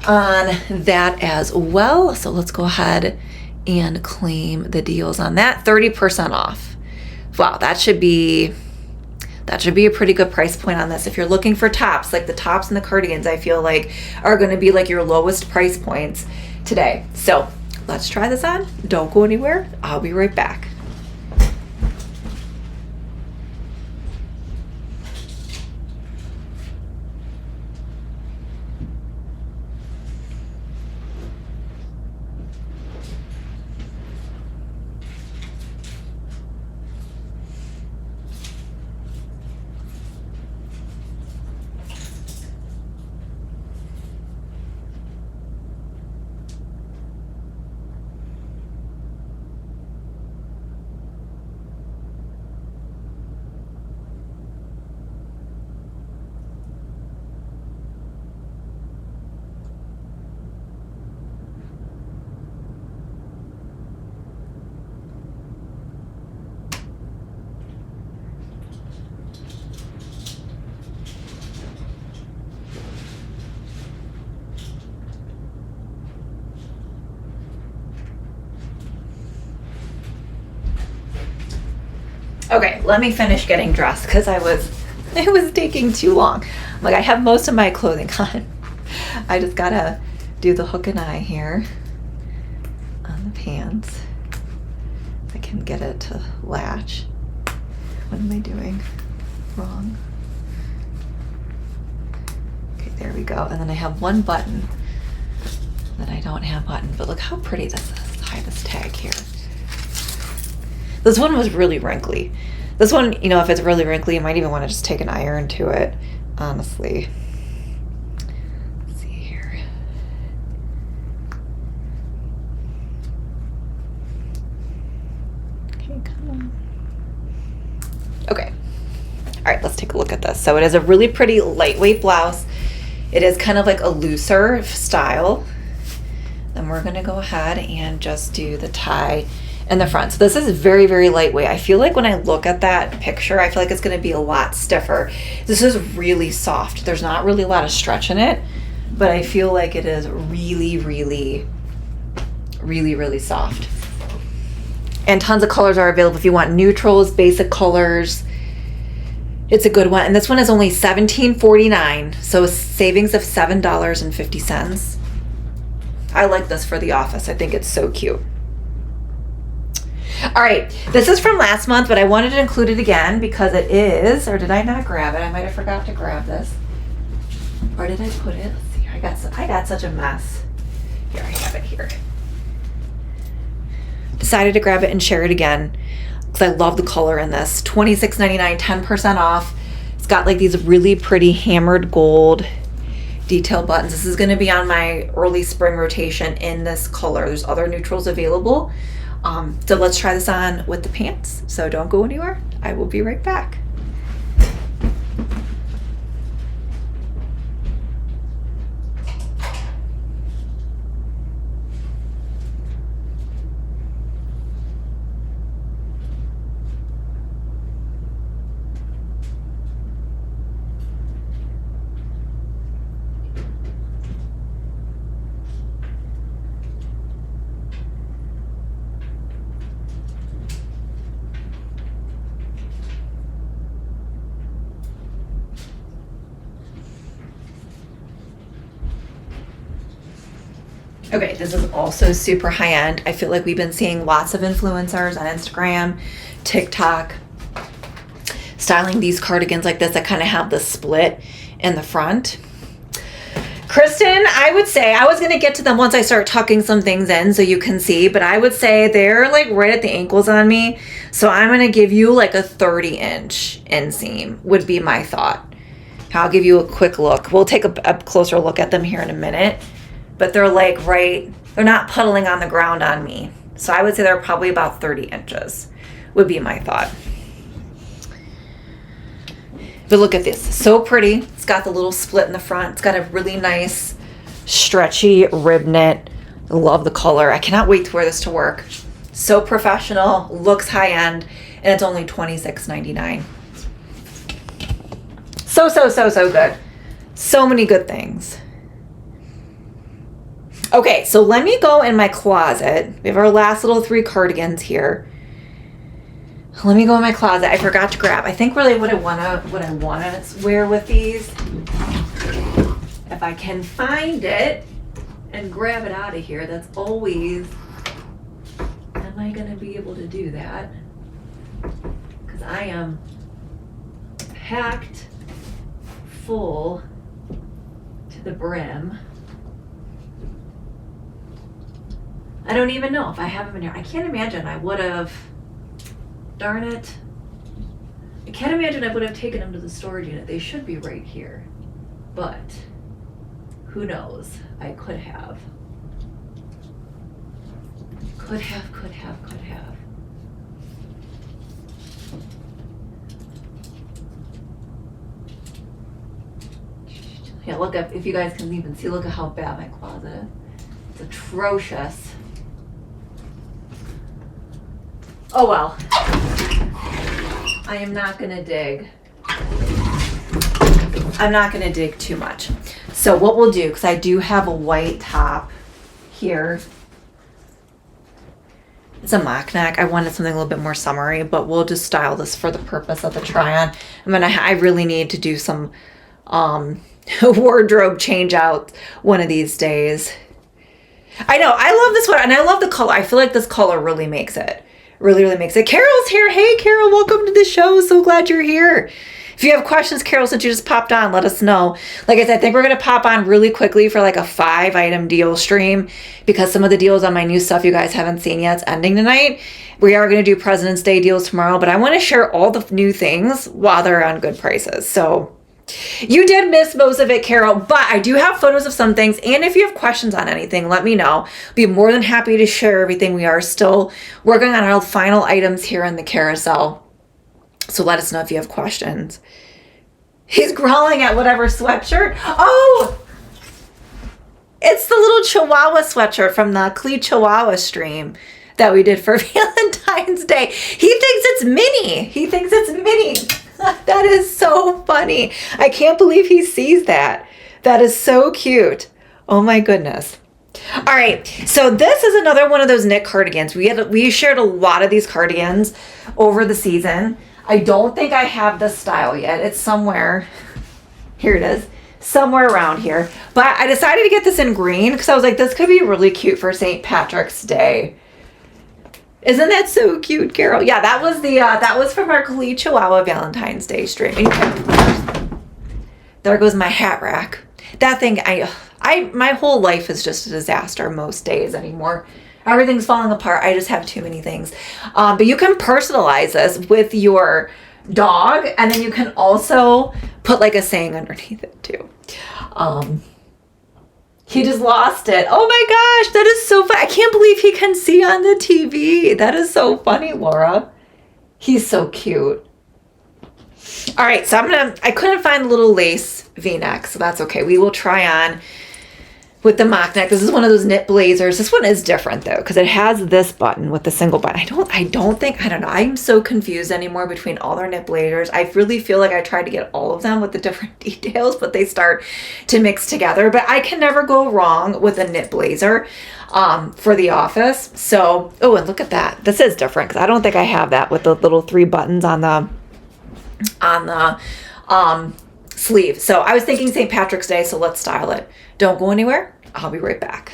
on that as well. So let's go ahead and claim the deals on that. 30% off. Wow, that should be a pretty good price point on this. If you're looking for tops, like the tops and the cardigans, I feel like are going to be like your lowest price points today. So let's try this on. Don't go anywhere. I'll be right back. Okay, let me finish getting dressed because it was taking too long. Like I have most of my clothing on. I just gotta do the hook and eye here on the pants. I can get it to latch. What am I doing wrong? Okay, there we go. And then I have one button that I don't have buttoned, but look how pretty this is. Let's hide this tag here. This one was really wrinkly. This one, you know, if it's really wrinkly, you might even want to just take an iron to it, honestly. Let's see here. Okay, come on. Okay. All right, let's take a look at this. So it is a really pretty lightweight blouse. It is kind of like a looser style. Then we're gonna go ahead and just do the tie in the front. So this is very, very lightweight. I feel like when I look at that picture, I feel like it's going to be a lot stiffer. This is really soft. There's not really a lot of stretch in it, but I feel like it is really, really, really, really soft. And tons of colors are available if you want neutrals, basic colors. It's a good one. And this one is only $17.49, so a savings of $7.50. I like this for the office. I think it's so cute. All right, this is from last month, but I wanted to include it again because it is, or did I not grab it? I might have forgot to grab this. Or did I put it? Let's see, I got such a mess. Here, I have it here. Decided to grab it and share it again because I love the color in this. $26.99, 10% off. It's got like these really pretty hammered gold detail buttons. This is going to be on my early spring rotation in this color. There's other neutrals available. So let's try this on with the pants. So don't go anywhere. I will be right back. Okay, this is also super high end. I feel like we've been seeing lots of influencers on Instagram, TikTok, styling these cardigans like this that kind of have the split in the front. Kristen, I would say, I was going to get to them once I start tucking some things in so you can see, but I would say they're like right at the ankles on me. So I'm going to give you like a 30-inch inseam would be my thought. I'll give you a quick look. We'll take a closer look at them here in a minute, but they're like they're not puddling on the ground on me. So I would say they're probably about 30 inches would be my thought. But look at this, so pretty. It's got the little split in the front. It's got a really nice stretchy rib knit. I love the color. I cannot wait to wear this to work. So professional, looks high end, and it's only $26.99. So good. So many good things. Okay, so let me go in my closet. We have our last little 3 cardigans here. Let me go in my closet. I forgot to grab. I think really what I wanna wear with these, if I can find it and grab it out of here, that's always, am I gonna be able to do that? Because I am packed full to the brim. I don't even know if I have them in here. I can't imagine I would have. Darn it. I can't imagine I would have taken them to the storage unit. They should be right here. But who knows? I could have. Could have. Yeah, look up, if you guys can even see, look at how bad my closet is. It's atrocious. Oh well. I am not gonna dig. I'm not gonna dig too much. So what we'll do, because I do have a white top here. It's a mock neck. I wanted something a little bit more summery, but we'll just style this for the purpose of the try-on. I really need to do some wardrobe change out one of these days. I know, I love this one, and I love the color. I feel like this color really makes it. Really makes it. Carol's here. Hey, Carol, welcome to the show. So glad you're here. If you have questions, Carol, since you just popped on, let us know. Like I said, I think we're going to pop on really quickly for like a 5-item deal stream because some of the deals on my new stuff you guys haven't seen yet. It's ending tonight. We are going to do President's Day deals tomorrow, but I want to share all the new things while they're on good prices. So you did miss most of it, Carol, but I do have photos of some things. And if you have questions on anything, let me know. Be more than happy to share everything. We are still working on our final items here in the carousel. So let us know if you have questions. He's growling at whatever sweatshirt. Oh, it's the little Chihuahua sweatshirt from the Clee Chihuahua stream that we did for Valentine's Day. He thinks it's Minnie. That is so funny. I can't believe he sees that. That is so cute. Oh my goodness. All right, so this is another one of those knit cardigans. We shared a lot of these cardigans over the season. I don't think I have this style yet. It's somewhere. Here it is. Somewhere around here. But I decided to get this in green because I was like, this could be really cute for St. Patrick's Day. Isn't that so cute, Carol? Yeah, that was from our Clee Chihuahua Valentine's Day stream. There goes my hat rack. That thing, my whole life is just a disaster most days anymore. Everything's falling apart. I just have too many things. But you can personalize this with your dog, and then you can also put like a saying underneath it too. He just lost it. Oh my gosh, that is so funny. I can't believe he can see on the TV. That is so funny, Laura. He's so cute. All right, so I couldn't find the little lace V-neck, so that's okay. We will try on with the mock neck. This is one of those knit blazers. This one is different though, because it has this button with the single button. I don't know. I'm so confused anymore between all their knit blazers. I really feel like I tried to get all of them with the different details, but they start to mix together. But I can never go wrong with a knit blazer for the office. So, oh, and look at that. This is different because I don't think I have that with the little 3 buttons on the sleeve. So I was thinking St. Patrick's Day, so let's style it. Don't go anywhere. I'll be right back.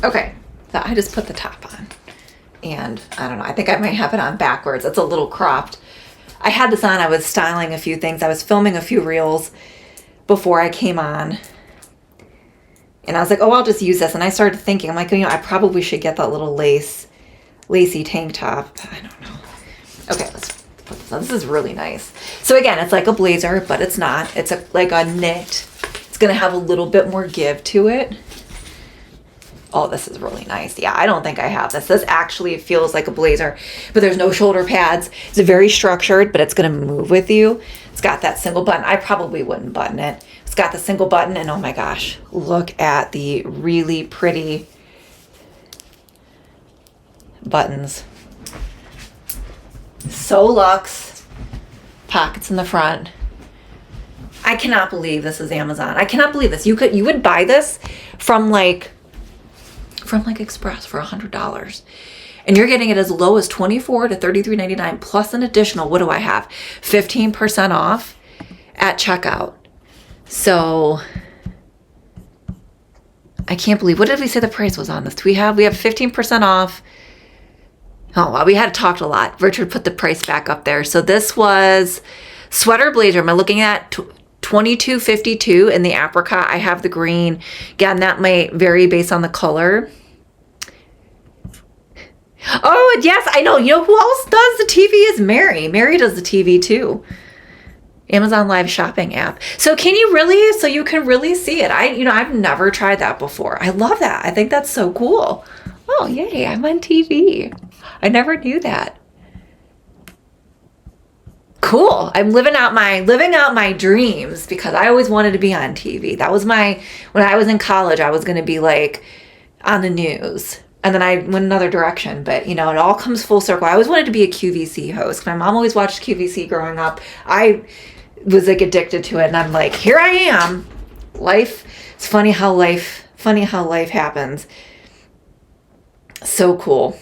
Okay, so I just put the top on. And I don't know, I think I might have it on backwards. It's a little cropped. I had this on, I was styling a few things. I was filming a few reels before I came on. And I was like, oh, I'll just use this. And I started thinking, I'm like, you know, I probably should get that little lacy tank top. I don't know. Okay, let's put this on. This is really nice. So again, it's like a blazer, but it's not. It's like a knit. It's going to have a little bit more give to it. Oh, this is really nice. Yeah, I don't think I have this. This actually feels like a blazer, but there's no shoulder pads. It's very structured, but it's going to move with you. It's got that single button. I probably wouldn't button it. It's got the single button, and oh my gosh, look at the really pretty buttons. So luxe. Pockets in the front. I cannot believe this is Amazon. I cannot believe this. You would buy this from like Express for $100. And you're getting it as low as $24 to $33.99 plus an additional, what do I have? 15% off at checkout. So I can't believe, what did we say the price was on this? We have 15% off. Oh, well, we had talked a lot. Richard put the price back up there. So this was sweater blazer. Am I looking at $22.52 in the apricot? I have the green. Again, that might vary based on the color. Oh, yes, I know. You know who else does the TV is Mary. Mary does the TV too. Amazon Live shopping app. So can you really, so you can really see it. I've never tried that before. I love that. I think that's so cool. Oh, yay, I'm on TV. I never knew that. Cool. I'm living out my dreams because I always wanted to be on TV. That was when I was in college, I was going to be like on the news. And then I went another direction, but you know, it all comes full circle. I always wanted to be a QVC host. My mom always watched QVC growing up. I was like addicted to it, and I'm like, here I am. It's funny how life happens. So cool.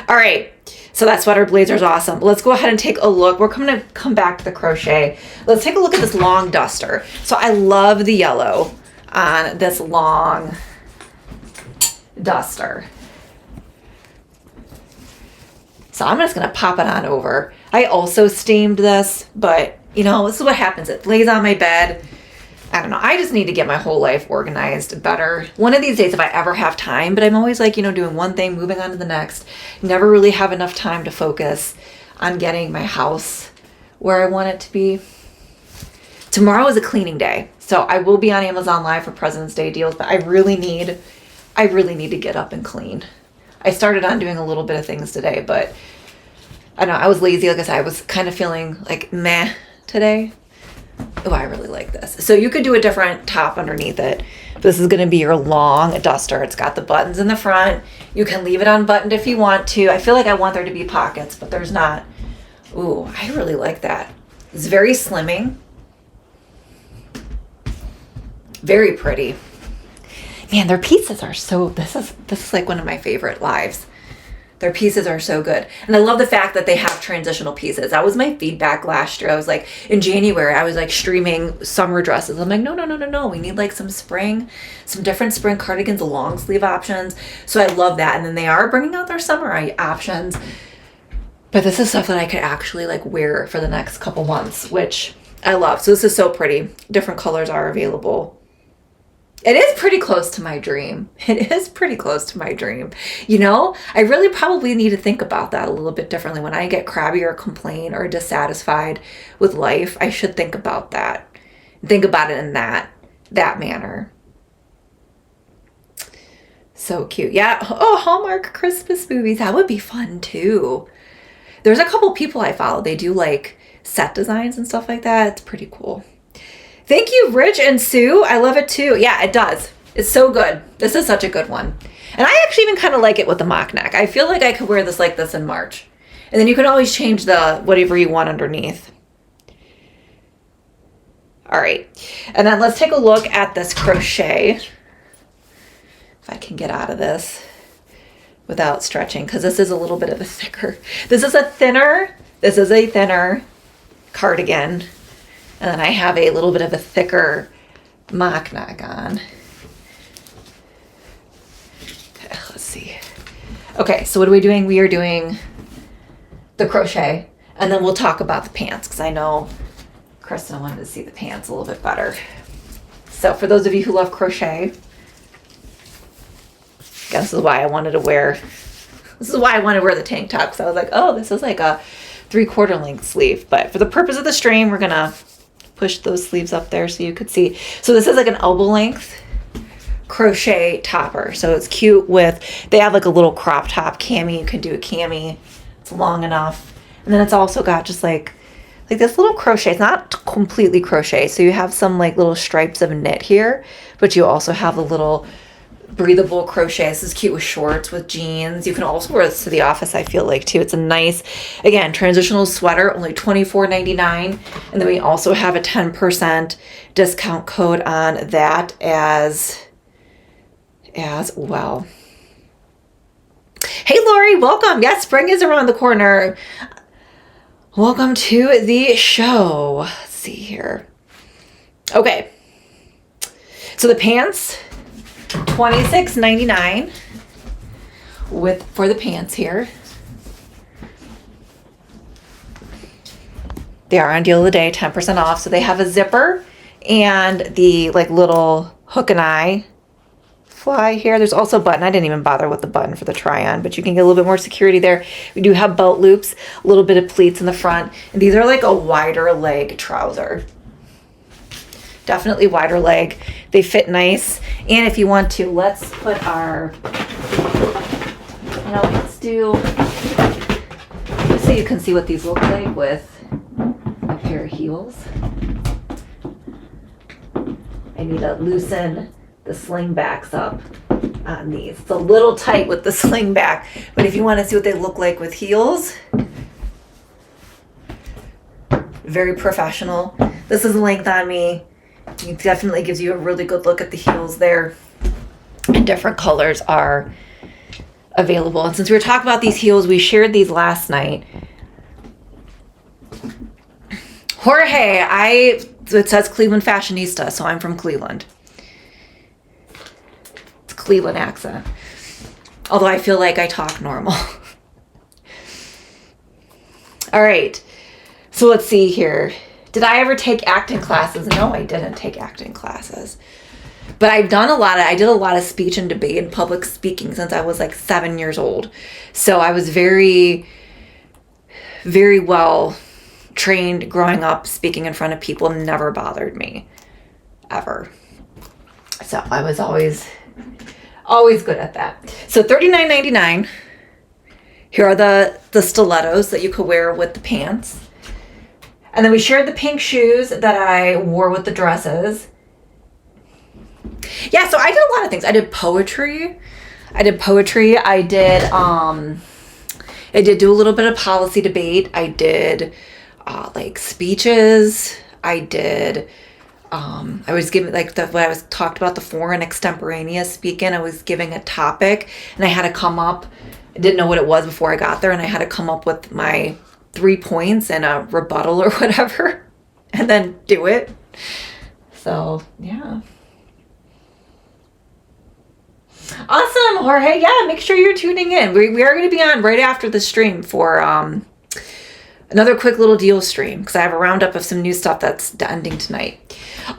All right. So that sweater blazer is awesome. Let's go ahead and take a look. We're going to come back to the crochet. Let's take a look at this long duster. So I love the yellow on this long duster. So I'm just going to pop it on over. I also steamed this, but you know, this is what happens. It lays on my bed. I don't know. I just need to get my whole life organized better. One of these days, if I ever have time, but I'm always like, you know, doing one thing, moving on to the next. Never really have enough time to focus on getting my house where I want it to be. Tomorrow is a cleaning day. So I will be on Amazon Live for President's Day deals, but I really need to get up and clean. I started on doing a little bit of things today, but I don't know. I was lazy. Like I said, I was kind of feeling like meh today. Oh, I really like this. So you could do a different top underneath it. This is going to be your long duster. It's got the buttons in the front. You can leave it unbuttoned if you want to. I feel like I want there to be pockets, but there's not. Ooh, I really like that. It's very slimming. Very pretty. Man, their pieces are so, this is like one of my favorite lives. Their pieces are so good. And I love the fact that they have transitional pieces. That was my feedback last year. I was like, in January, I was like streaming summer dresses. I'm like, no. We need like some different spring cardigans, long sleeve options. So I love that. And then they are bringing out their summer options. But this is stuff that I could actually like wear for the next couple months, which I love. So this is so pretty. Different colors are available. It is pretty close to my dream. You know, I really probably need to think about that a little bit differently. When I get crabby or complain or dissatisfied with life, I should think about that. Think about it in that manner. So cute. Yeah. Oh, Hallmark Christmas movies. That would be fun too. There's a couple people I follow. They do like set designs and stuff like that. It's pretty cool. Thank you, Rich and Sue. I love it too. Yeah, it does. It's so good. This is such a good one. And I actually even kind of like it with the mock neck. I feel like I could wear this like this in March. And then you can always change the whatever you want underneath. All right. And then let's take a look at this crochet. If I can get out of this without stretching, because this is a little bit of a thicker. This is a thinner cardigan. And then I have a little bit of a thicker mock neck on. Okay, so what are we doing? We are doing the crochet, and then we'll talk about the pants, because I know Kristen wanted to see the pants a little bit better. So for those of you who love crochet, this is why I wanted to wear the tank top, because I was like, oh, this is like a 3/4 length sleeve. But for the purpose of the stream, we're gonna push those sleeves up there so you could see. So this is like an elbow length crochet topper. So it's cute they have like a little crop top cami. You can do a cami. It's long enough. And then it's also got just like this little crochet. It's not completely crochet. So you have some like little stripes of knit here, but you also have a little breathable crochet. This is cute with shorts, with jeans. You can also wear this to the office, I feel like, too. It's a nice, again, transitional sweater, only $24.99. And then we also have a 10% discount code on that as well. Hey, Lori, welcome. Yes, spring is around the corner. Welcome to the show. Let's see here. Okay. So the pants, $26.99 for the pants here. They are on deal of the day, 10% off. So they have a zipper and the like little hook and eye fly here. There's also a button. I didn't even bother with the button for the try on, but you can get a little bit more security there. We do have belt loops, a little bit of pleats in the front. And these are like a wider leg trouser. Definitely wider leg. They fit nice. And if you want to, let's put our, let's do, just so you can see what these look like with a pair of heels. I need to loosen the slingbacks up on these. It's a little tight with the slingback, but if you want to see what they look like with heels, very professional. This is the length on me. It definitely gives you a really good look at the heels there. And different colors are available. And since we were talking about these heels, we shared these last night. Jorge, it says Cleveland Fashionista, so I'm from Cleveland. It's Cleveland accent. Although I feel like I talk normal. All right. So let's see here. Did I ever take acting classes? No, I didn't take acting classes. But I did a lot of speech and debate and public speaking since I was like 7 years old. So I was very, very well trained growing up. Speaking in front of people never bothered me, ever. So I was always good at that. So $39.99. Here are the stilettos that you could wear with the pants. And then we shared the pink shoes that I wore with the dresses. Yeah, so I did a lot of things. I did poetry. I did do a little bit of policy debate. I did like speeches. I was giving when I was talked about the foreign extemporaneous speaking, I was giving a topic and I had to come up. I didn't know what it was before I got there, and I had to come up with my 3 points and a rebuttal or whatever, and then do it. So yeah. Awesome, Jorge. Yeah, make sure you're tuning in. We are going to be on right after the stream for another quick little deal stream, because I have a roundup of some new stuff that's ending tonight.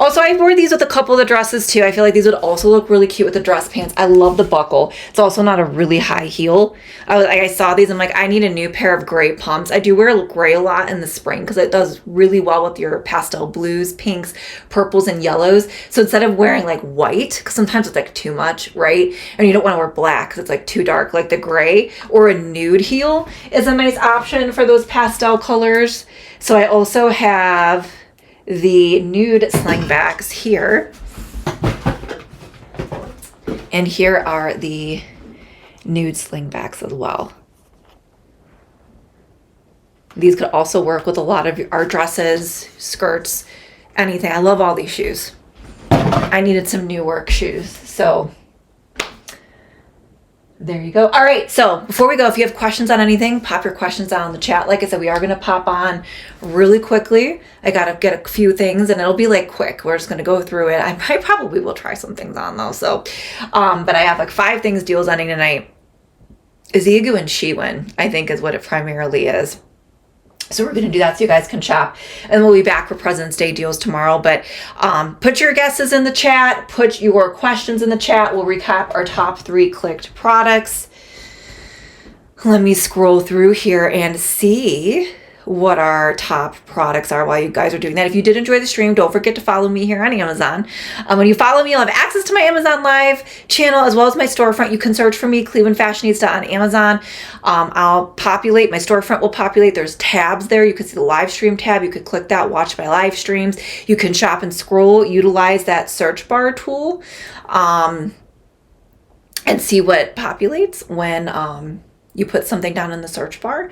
Also, I wore these with a couple of the dresses too. I feel like these would also look really cute with the dress pants. I love the buckle. It's also not a really high heel. I saw these. I'm like, I need a new pair of gray pumps. I do wear gray a lot in the spring because it does really well with your pastel blues, pinks, purples, and yellows. So instead of wearing like white, because sometimes it's like too much, right? And you don't want to wear black because it's like too dark, like the gray or a nude heel is a nice option for those pastel colors. So I also have the nude slingbacks here. And here are the nude slingbacks as well. These could also work with a lot of our dresses, skirts, anything. I love all these shoes. I needed some new work shoes, so there you go. All right, so before we go, if you have questions on anything, pop your questions down in the chat. Like I said, we are going to pop on really quickly. I got to get a few things, and it'll be like quick. We're just going to go through it. I probably will try some things on though. So, but I have like 5 things deals ending tonight. Zigu and Shiwen, I think is what it primarily is. So we're going to do that so you guys can shop, and we'll be back for President's Day deals tomorrow. But put your guesses in the chat, put your questions in the chat. We'll recap our top 3 clicked products. Let me scroll through here and see what our top products are while you guys are doing that. If you did enjoy the stream, don't forget to follow me here on Amazon. When you follow me, you'll have access to my Amazon Live channel as well as my storefront. You can search for me, Cleveland Fashionista, on Amazon. I'll populate, my storefront will populate. There's tabs there. You can see the live stream tab. You could click that, watch my live streams. You can shop and scroll, utilize that search bar tool, and see what populates when you put something down in the search bar,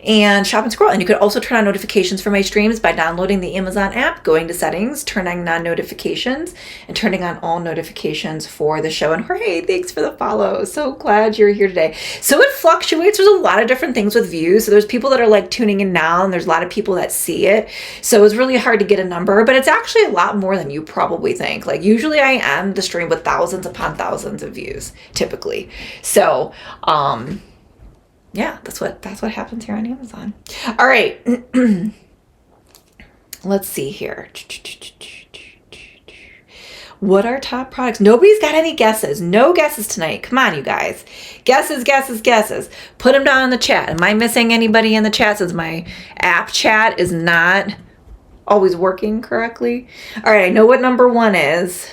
and shop and scroll. And you could also turn on notifications for my streams by downloading the Amazon app, going to settings, turning on notifications, and turning on all notifications for the show. And Jorge, thanks for the follow. So glad you're here today. So it fluctuates. There's a lot of different things with views. So there's people that are like tuning in now, and there's a lot of people that see it. So it's really hard to get a number, but it's actually a lot more than you probably think. Like usually I end the stream with thousands upon thousands of views, typically. So, yeah, that's what happens here on Amazon. All right. Let's see here. What are top products? Nobody's got any guesses. No guesses tonight. Come on, you guys. Guesses, guesses, guesses. Put them down in the chat. Am I missing anybody in the chat since my app chat is not always working correctly? All right, I know what number 1 is.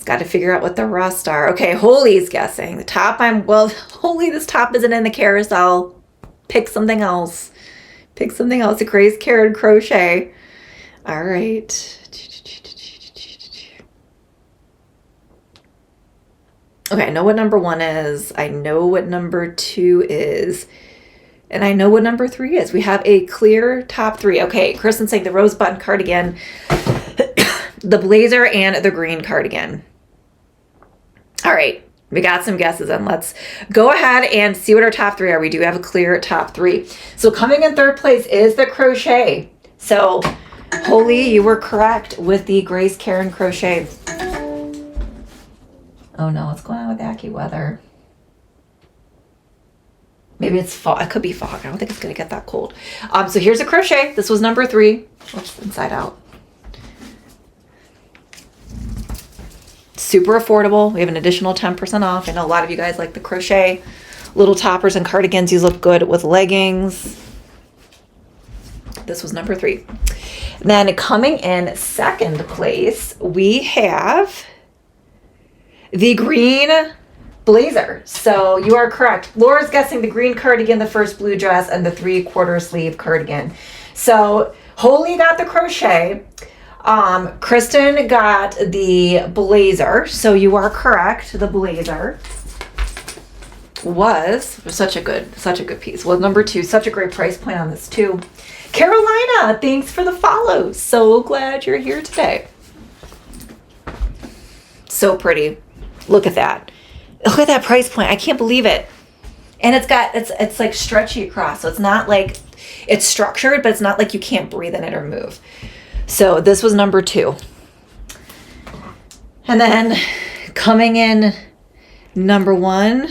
Got to figure out what the rest are. Okay, Holy's guessing. The top, Holy, this top isn't in the carousel. Pick something else. Pick something else. A Grace KARIN crochet. All right. Okay, I know what number 1 is. I know what number 2 is. And I know what number 3 is. We have a clear top 3. Okay, Kristen's saying the rose button cardigan, the blazer, and the green cardigan. All right, we got some guesses, and let's go ahead and see what our top 3 are. We do have a clear top 3. So coming in 3rd place is the crochet. So Holy, you were correct with the Grace KARIN crochet. Oh no, what's going on with AccuWeather? Maybe it's fog. It could be fog. I don't think it's going to get that cold. So here's a crochet. This was number 3. Oops, inside out. Super affordable. We have an additional 10% off. I know a lot of you guys like the crochet. Little toppers and cardigans. These look good with leggings. This was number 3. Then coming in 2nd place, we have the green blazer. So you are correct. Laura's guessing the green cardigan, the first blue dress, and the 3/4 sleeve cardigan. So Holy got the crochet. Kristen got the blazer. So you are correct. The blazer was such a good piece. Well, number 2, such a great price point on this too. Carolina, thanks for the follow. So glad you're here today. So pretty. Look at that. Look at that price point. I can't believe it. And it's like stretchy across. So it's not like it's structured, but it's not like you can't breathe in it or move. So this was number 2. And then coming in number 1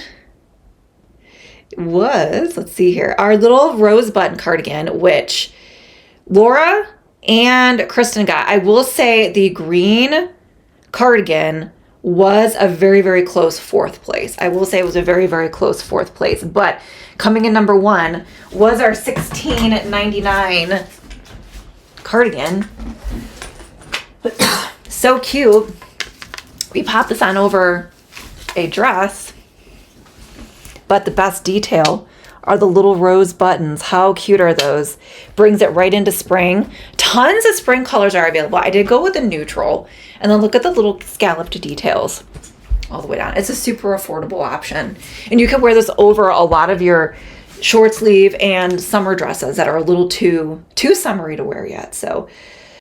was, let's see here, our little rose button cardigan, which Laura and Kristen got. I will say the green cardigan was a very, very close 4th place. I will say it was a very, very close 4th place. But coming in number 1 was our $16.99 cardigan. So cute. We popped this on over a dress. But the best detail are the little rose buttons. How cute are those? Brings it right into spring. Tons of spring colors are available. I did go with a neutral. And then look at the little scalloped details all the way down. It's a super affordable option. And you can wear this over a lot of your short sleeve and summer dresses that are a little too summery to wear yet. So